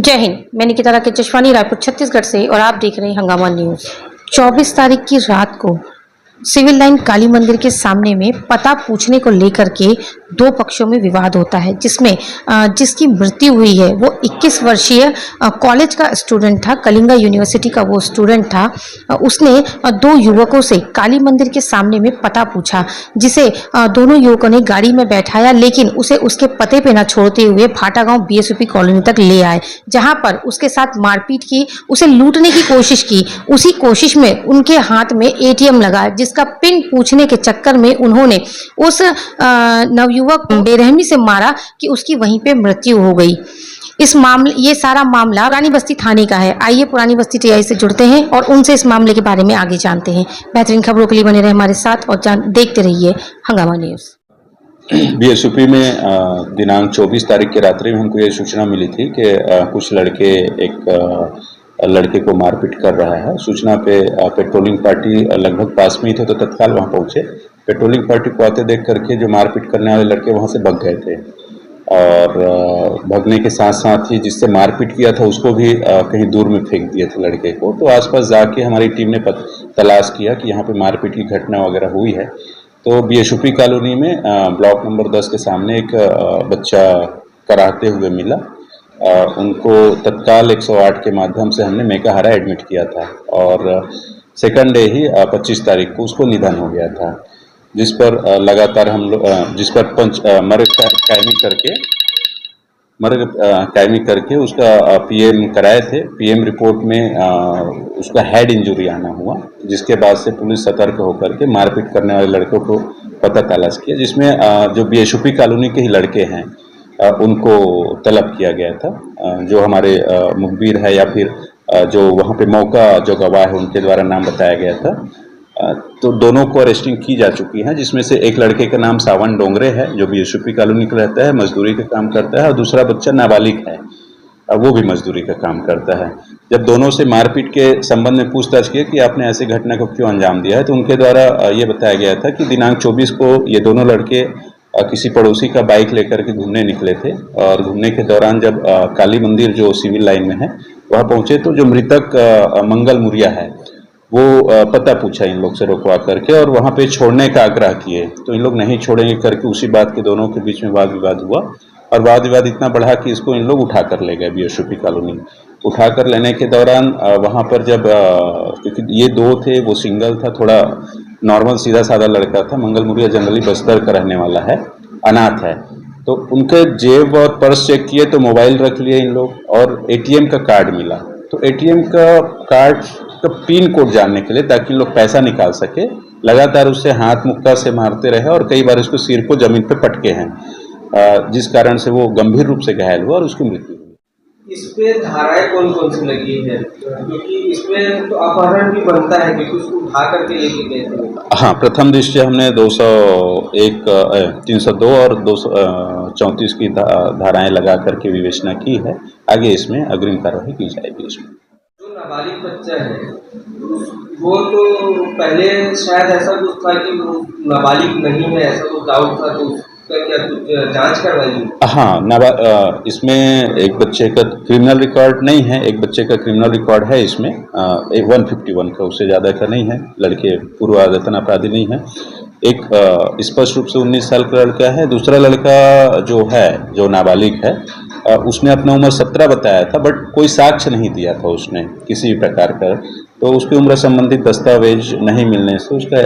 जय हिंद। मैं निकिता राकेश जशवानी, रायपुर छत्तीसगढ़ से, और आप देख रहे हैं हंगामा न्यूज। 24 तारीख की रात को सिविल लाइन काली मंदिर के सामने में पता पूछने को लेकर के दो पक्षों में विवाद होता है, जिसमें जिसकी मृत्यु हुई है वो 21 वर्षीय कॉलेज का स्टूडेंट था, कलिंगा यूनिवर्सिटी का वो स्टूडेंट था। उसने दो युवकों से काली मंदिर के सामने में पता पूछा, जिसे दोनों युवकों ने गाड़ी में बैठाया, लेकिन उसे उसके पते पे न छोड़ते हुए भाटा गांव बीएसयूपी कॉलोनी तक ले आए, जहां पर उसके साथ मारपीट की, उसे लूटने की कोशिश की। उसी कोशिश में उनके हाथ में एटीएम लगा, जिसका पिन पूछने के चक्कर में उन्होंने उस नवयुवक को बेरहमी से मारा कि उसकी वहीं पे मृत्यु हो गई। ये सारा मामला पुरानी बस्ती थाने का है। आइए पुरानी बस्ती टीआई से जुड़ते हैं और उनसे इस मामले के बारे में आगे जानते हैं। बेहतरीन खबरों के लिए बने रहे हमारे साथ और देखते रहिए हंगामा न्यूज। बीएसयूपी में दिनांक 24 तारीख की रात्रि में हमको ये सूचना मिली थी कि कुछ लड़के एक लड़के को मारपीट कर रहा है। सूचना पे पेट्रोलिंग पार्टी लगभग पास में ही थे, तो तत्काल वहां पहुंचे। पेट्रोलिंग पार्टी को आते देख करके जो मारपीट करने वाले लड़के वहां से भाग गए थे, और भागने के साथ साथ ही जिससे मारपीट किया था उसको भी कहीं दूर में फेंक दिए थे लड़के को। तो आसपास जाके हमारी टीम ने तलाश किया कि यहाँ पे मारपीट की घटना वगैरह हुई है। तो बीएसयूपी कॉलोनी में ब्लॉक नंबर 10 के सामने एक बच्चा कराहते हुए मिला। उनको तत्काल 108 के माध्यम से हमने मेकाहारा एडमिट किया था, और सेकंड डे ही 25 तारीख को उसको निधन हो गया था, जिस पर लगातार हम लोग जिस पर मर्ग कायमी करके उसका पीएम कराए थे। पीएम रिपोर्ट में उसका हेड इंजरी आना हुआ, जिसके बाद से पुलिस सतर्क होकर के मारपीट करने वाले लड़कों को पता तलाश किया, जिसमें जो बीएसयूपी कॉलोनी के ही लड़के हैं उनको तलब किया गया था। जो हमारे मुखबिर है या फिर जो वहाँ पे मौका जो गवाह है उनके द्वारा नाम बताया गया था। तो दोनों को अरेस्टिंग की जा चुकी है, जिसमें से एक लड़के का नाम सावन डोंगरे है, जो बीएसयूपी कॉलोनी का रहता है, मजदूरी का काम करता है, और दूसरा बच्चा नाबालिग है, वो भी मजदूरी का काम करता है। जब दोनों से मारपीट के संबंध में पूछताछ की कि आपने ऐसी घटना को क्यों अंजाम दिया है, तो उनके द्वारा ये बताया गया था कि दिनांक 24 को ये दोनों लड़के किसी पड़ोसी का बाइक लेकर के घूमने निकले थे, और घूमने के दौरान जब काली मंदिर जो सिविल लाइन में है वहाँ पहुंचे, तो जो मृतक मंगल मुरिया है वो पता पूछा इन लोग से रोकवा करके, और वहाँ पे छोड़ने का आग्रह किए। तो इन लोग नहीं छोड़ेंगे करके उसी बात के दोनों के बीच में वाद विवाद हुआ, और वाद विवाद इतना बढ़ा कि इसको इन लोग उठा कर ले गए बीएसयूपी कॉलोनी। उठा कर लेने के दौरान वहाँ पर जब क्योंकि ये दो थे, वो सिंगल था, थोड़ा नॉर्मल सीधा साधा लड़का था। मंगल मुरिया जनरली बस्तर का रहने वाला है, अनाथ है। तो उनके जेब और पर्स चेक किए तो मोबाइल रख लिए इन लोग, और एटीएम का कार्ड मिला। तो एटीएम का कार्ड का पिन कोड जानने के लिए, ताकि लोग पैसा निकाल सके, लगातार उससे हाथ मुक्का से मारते रहे, और कई बार उसको सिर को जमीन पे पटके हैं, जिस कारण से वो गंभीर रूप से घायल हुआ और उसकी मृत्यु हुई। इस पे धाराएं कौन कौन सी लगी है? क्योंकि इसमें तो अपहरण भी बनता है, क्योंकि उसको उठा करके लेके गए थे। हाँ, प्रथम दृष्टया हमने 201, 302 और 234 की धाराएं लगा करके विवेचना की है। आगे इसमें अग्रिम कार्रवाई की जाएगी। इसमें जो नाबालिग बच्चा है वो तो पहले शायद ऐसा कुछ था कि वो नाबालिग नहीं है, ऐसा कुछ डाउट था, तो क्या कुछ जांच करवाई? हाँ, इसमें एक बच्चे का क्रिमिनल रिकॉर्ड नहीं है, एक बच्चे का क्रिमिनल रिकॉर्ड है इसमें, 151 का, उससे ज़्यादा का नहीं है। लड़के पूर्व आदतन अपराधी नहीं है। एक स्पष्ट रूप से 19 साल का लड़का है। दूसरा लड़का जो है, जो नाबालिग है, उसने अपना उम्र 17 बताया था, बट कोई साक्ष्य नहीं दिया था उसने किसी भी प्रकार का। तो उसकी उम्र संबंधित दस्तावेज नहीं मिलने से उसका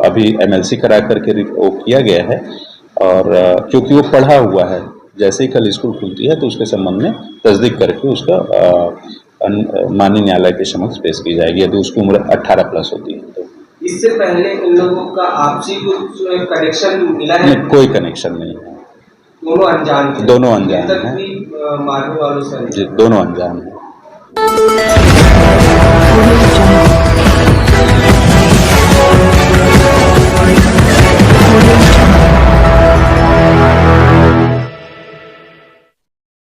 अभी MLC करा करके वो किया गया है, और क्योंकि वो पढ़ा हुआ है, जैसे ही कल स्कूल खुलती है तो उसके संबंध में तस्दीक करके उसका माननीय न्यायालय के समक्ष पेश की जाएगी, यदि उसकी उम्र 18 प्लस होती है। तो इससे पहले इन लोगों का आपसी कुछ कनेक्शन मिला है? कोई कनेक्शन नहीं है। दोनों अनजान थे? दोनों अनजान हैं। मारने वालों से? जी, दोनों अनजान हैं।